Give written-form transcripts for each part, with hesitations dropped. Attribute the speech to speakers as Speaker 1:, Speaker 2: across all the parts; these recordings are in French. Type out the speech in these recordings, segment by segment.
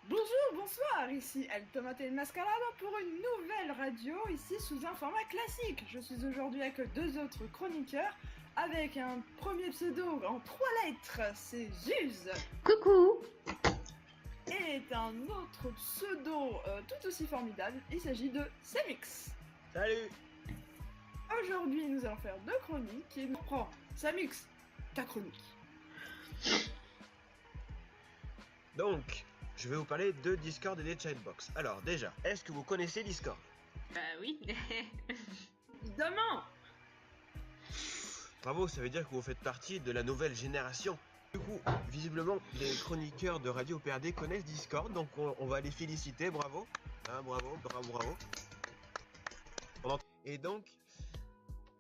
Speaker 1: Bonjour, bonsoir, ici El Tomate El Mascarado pour une nouvelle radio, ici sous un format classique. Je suis aujourd'hui avec deux autres chroniqueurs, avec un premier pseudo en 3 lettres, c'est Zuz,
Speaker 2: Coucou.
Speaker 1: et un autre pseudo tout aussi formidable, il s'agit de Samix.
Speaker 3: Salut.
Speaker 1: Aujourd'hui, nous allons faire deux chroniques, et nous prend Samix, ta chronique.
Speaker 3: Donc, je vais vous parler de Discord et des chatbox. Alors déjà, est-ce que vous connaissez Discord?
Speaker 2: Bah oui.
Speaker 1: Évidemment.
Speaker 3: Bravo, ça veut dire que vous faites partie de la nouvelle génération. Du coup, visiblement, les chroniqueurs de Radio PRD connaissent Discord, donc on va les féliciter, bravo. Hein, bravo. Et donc,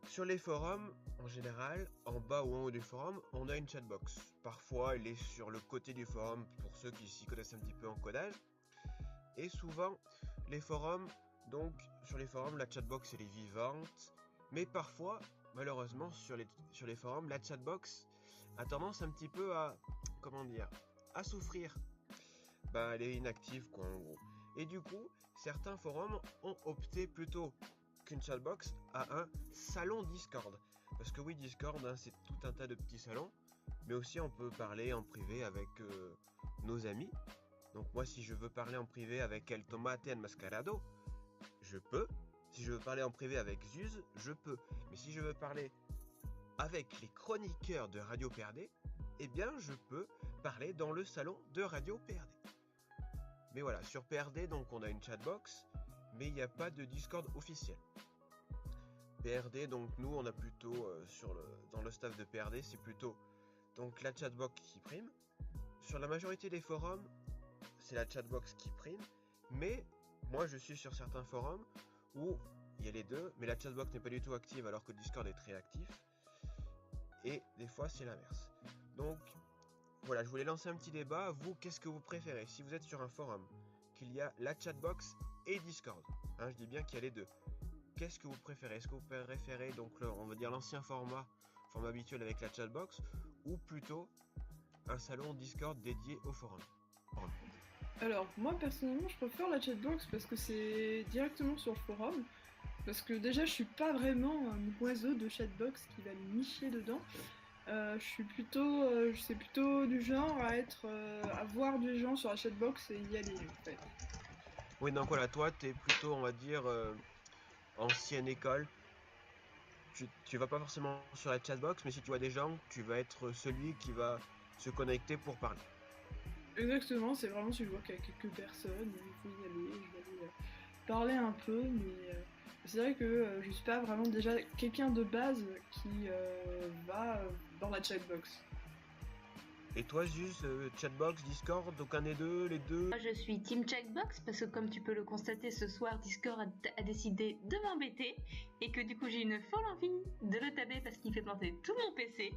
Speaker 3: sur les forums, en général, en bas ou en haut du forum, on a une chatbox. Parfois, elle est sur le côté du forum pour ceux qui s'y connaissent un petit peu en codage. Et souvent, les forums, donc sur les forums, la chatbox elle est vivante. Mais parfois, malheureusement, sur les forums, la chatbox a tendance un petit peu à, à souffrir. Elle est inactive quoi en gros. Et du coup, certains forums ont opté plutôt qu'une chatbox à un salon Discord. Parce que oui, Discord, hein, c'est tout un tas de petits salons, mais aussi on peut parler en privé avec nos amis. Donc moi, si je veux parler en privé avec El Tomate El Mascarado, je peux. Si je veux parler en privé avec Zuz, je peux. Mais si je veux parler avec les chroniqueurs de Radio PRD, eh bien je peux parler dans le salon de Radio PRD. Mais voilà, sur PRD, donc on a une chatbox, mais il n'y a pas de Discord officiel. PRD, donc nous on a plutôt dans le staff de PRD, c'est plutôt donc la chatbox qui prime. Sur la majorité des forums, c'est la chatbox qui prime, mais moi je suis sur certains forums où il y a les deux, mais la chatbox n'est pas du tout active alors que Discord est très actif, et des fois c'est l'inverse. Donc voilà, je voulais lancer un petit débat. Vous, qu'est-ce que vous préférez si vous êtes sur un forum, qu'il y a la chatbox et Discord, hein, je dis bien qu'il y a les deux. Qu'est-ce que vous préférez? Est-ce que vous préférez donc on va dire l'ancien format habituel avec la chatbox, ou plutôt un salon Discord dédié au forum?
Speaker 1: Alors, moi personnellement, je préfère la chatbox parce que c'est directement sur le forum. Parce que déjà, je suis pas vraiment un oiseau de chatbox qui va me nicher dedans. C'est plutôt du genre à voir des gens sur la chatbox et y aller en fait.
Speaker 3: Oui, donc voilà, toi t'es plutôt, on va dire, ancienne école. Tu vas pas forcément sur la chatbox, mais si tu vois des gens, tu vas être celui qui va se connecter pour parler.
Speaker 1: Exactement, c'est vraiment si je vois qu'il y a quelques personnes, il faut y aller, je vais aller parler un peu, mais c'est vrai que je suis pas vraiment déjà quelqu'un de base qui va dans la chatbox.
Speaker 3: Et toi, Zuz, chatbox, Discord, aucun des deux, les deux?
Speaker 2: Moi je suis Team Checkbox parce que comme tu peux le constater ce soir, Discord a décidé de m'embêter et que du coup j'ai une folle envie de le taber parce qu'il fait planter tout mon PC.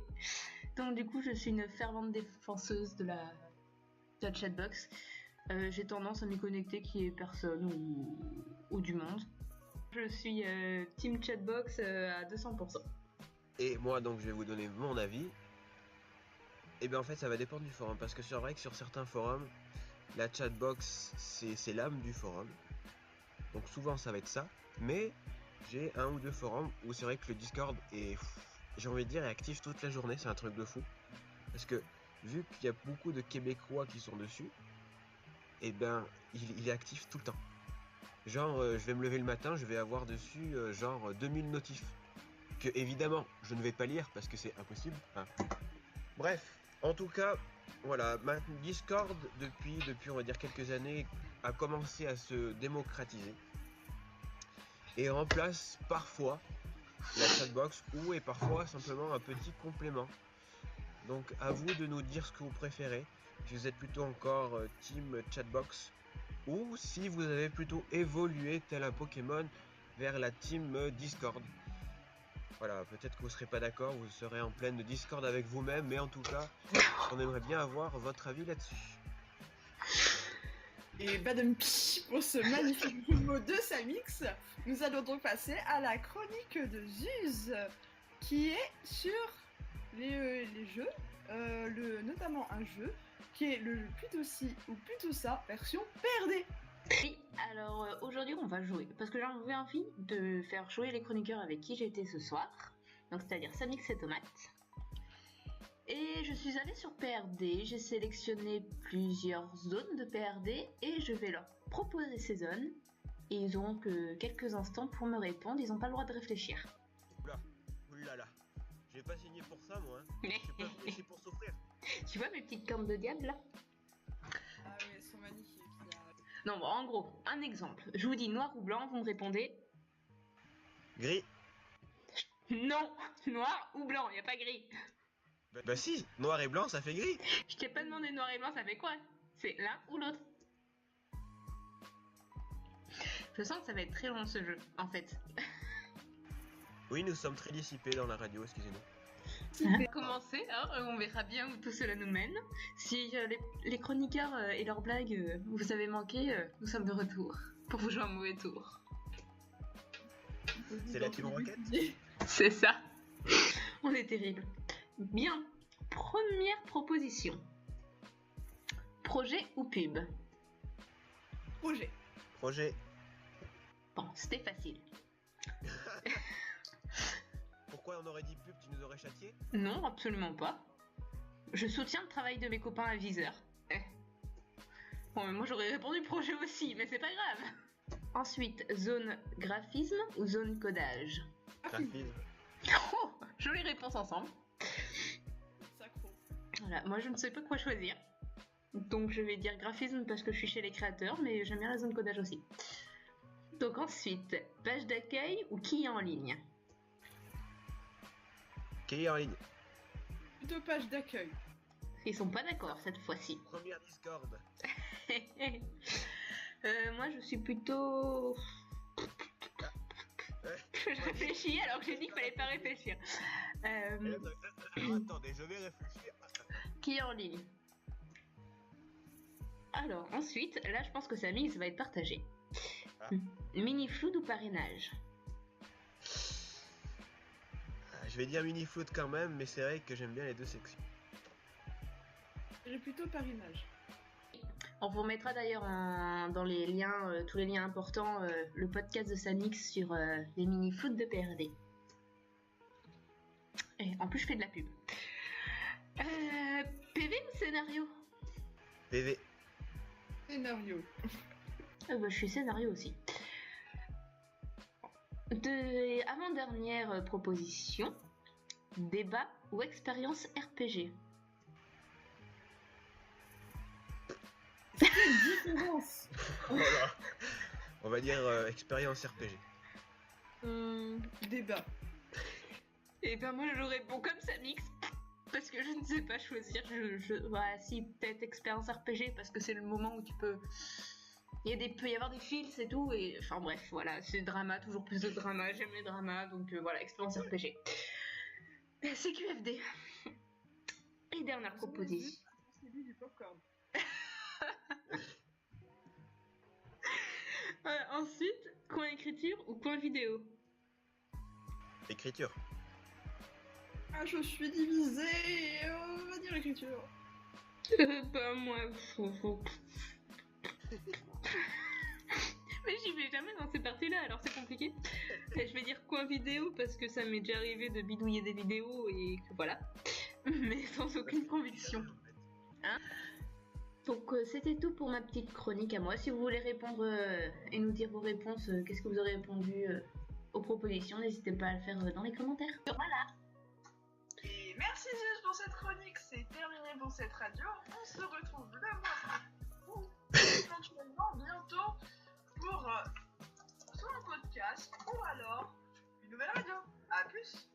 Speaker 2: Donc du coup je suis une fervente défenseuse de la chatbox. J'ai tendance à m'y connecter qu'il y ait personne ou du monde. Je suis Team Chatbox à 200%.
Speaker 3: Et moi, donc, je vais vous donner mon avis. Et bien en fait, ça va dépendre du forum, parce que c'est vrai que sur certains forums, la chatbox, c'est l'âme du forum. Donc souvent, ça va être ça. Mais j'ai un ou deux forums où c'est vrai que le Discord est, j'ai envie de dire, est actif toute la journée. C'est un truc de fou. Parce que vu qu'il y a beaucoup de Québécois qui sont dessus, et ben il est actif tout le temps. Genre, je vais me lever le matin, je vais avoir dessus genre 2000 notifs. Que évidemment, je ne vais pas lire parce que c'est impossible. Hein. Bref, en tout cas, voilà, Discord, depuis on va dire quelques années, a commencé à se démocratiser. Et remplace parfois la chatbox ou et parfois simplement un petit complément. Donc à vous de nous dire ce que vous préférez. Si vous êtes plutôt encore team chatbox, ou si vous avez plutôt évolué tel un Pokémon vers la team Discord. Voilà, peut-être que vous serez pas d'accord, vous serez en pleine Discord avec vous-même, mais en tout cas, on aimerait bien avoir votre avis là-dessus.
Speaker 1: Et badum pour ce magnifique mot de Samix, nous allons donc passer à la chronique de Zuz, qui est sur les jeux, notamment un jeu qui est le plutôt ci ou plutôt ça version PRD.
Speaker 2: Oui, alors aujourd'hui on va jouer, parce que j'avais envie de faire jouer les chroniqueurs avec qui j'étais ce soir, donc c'est-à-dire Samix et Tomate. Et je suis allée sur PRD, j'ai sélectionné plusieurs zones de PRD et je vais leur proposer ces zones. Et ils auront que quelques instants pour me répondre, ils n'ont pas le droit de réfléchir.
Speaker 3: Oulala, je vais pas signer pour ça moi, hein. Je suis pas venu ici pour souffrir.
Speaker 2: Tu vois mes petites cornes de diable là?
Speaker 1: Ah oui, elles sont magnifiques.
Speaker 2: Non, bon, en gros, un exemple. Je vous dis noir ou blanc, vous me répondez
Speaker 3: Gris.
Speaker 2: non, noir ou blanc, y a pas gris.
Speaker 3: Bah si, noir et blanc ça fait gris.
Speaker 2: Je t'ai pas demandé noir et blanc, ça fait quoi? C'est l'un ou l'autre. Je sens que ça va être très long ce jeu, en fait.
Speaker 3: Oui, nous sommes très dissipés dans la radio, excusez-nous.
Speaker 2: On va commencer, hein, on verra bien où tout cela nous mène. Si les chroniqueurs et leurs blagues vous avez manqué, nous sommes de retour pour vous jouer un mauvais tour.
Speaker 3: C'est la Team Rocket.
Speaker 2: C'est ça. On est terrible. Bien. Première proposition. Projet ou pub?
Speaker 1: Projet.
Speaker 3: Projet.
Speaker 2: Bon, c'était facile.
Speaker 3: Pourquoi on aurait dit pub, tu nous aurais châtié?
Speaker 2: Non, absolument pas. Je soutiens le travail de mes copains aviseurs. Bon, mais moi j'aurais répondu projet aussi, mais c'est pas grave. Ensuite, zone graphisme ou zone codage?
Speaker 3: Graphisme.
Speaker 2: Oh, jolie réponse ensemble.
Speaker 1: Sacro.
Speaker 2: Voilà, moi je ne sais pas quoi choisir. Donc je vais dire graphisme parce que je suis chez les créateurs, mais j'aime bien la zone codage aussi. Donc ensuite, page d'accueil ou qui est en ligne?
Speaker 3: Qui est en ligne?
Speaker 1: Plutôt page d'accueil.
Speaker 2: Ils sont pas d'accord cette fois-ci.
Speaker 3: Première Discord.
Speaker 2: Moi je suis plutôt... Je réfléchis alors que j'ai dit qu'il fallait pas réfléchir.
Speaker 3: Attendez, je vais réfléchir.
Speaker 2: Qui est en ligne? Alors ensuite, là je pense que Samix va être partagé.
Speaker 3: Ah.
Speaker 2: Mini-flood ou parrainage?
Speaker 3: Je vais dire mini-flood quand même, mais c'est vrai que j'aime bien les deux sections.
Speaker 1: J'ai plutôt parrainage.
Speaker 2: On vous remettra d'ailleurs dans les liens, tous les liens importants, le podcast de Samix sur les mini-flood de PRD. Et en plus je fais de la pub. PV ou scénario?
Speaker 3: PV.
Speaker 1: Scénario.
Speaker 2: Bah, je suis scénario aussi. Avant-dernière proposition, débat ou expérience RPG?
Speaker 1: Quelle différence.
Speaker 3: Voilà. On va dire expérience RPG.
Speaker 1: Débat.
Speaker 2: Et ben moi je réponds comme Samix parce que je ne sais pas choisir. Voilà, si peut-être expérience RPG parce que c'est le moment où tu peux. Peut y avoir des fils et tout, et enfin bref, voilà, c'est drama, toujours plus de drama, j'aime les dramas, donc voilà, expérience RPG. C'est QFD. Et dernière proposition.
Speaker 1: C'est du popcorn.
Speaker 2: Ensuite, coin écriture ou coin vidéo?
Speaker 3: Écriture.
Speaker 1: Ah, je suis divisée. On va dire écriture.
Speaker 2: Bah moi, mais j'y vais jamais dans ces parties-là, alors c'est compliqué. Et je vais dire coin vidéo parce que ça m'est déjà arrivé de bidouiller des vidéos et que voilà. Mais sans aucune conviction. Hein? Donc c'était tout pour ma petite chronique à moi. Si vous voulez répondre et nous dire vos réponses, qu'est-ce que vous aurez répondu aux propositions, n'hésitez pas à le faire dans les commentaires. Voilà.
Speaker 1: Et merci Zeus pour cette chronique, c'est terminé pour cette radio. On se retrouve le mois ou éventuellement bientôt pour soit un podcast ou alors une nouvelle radio. A plus.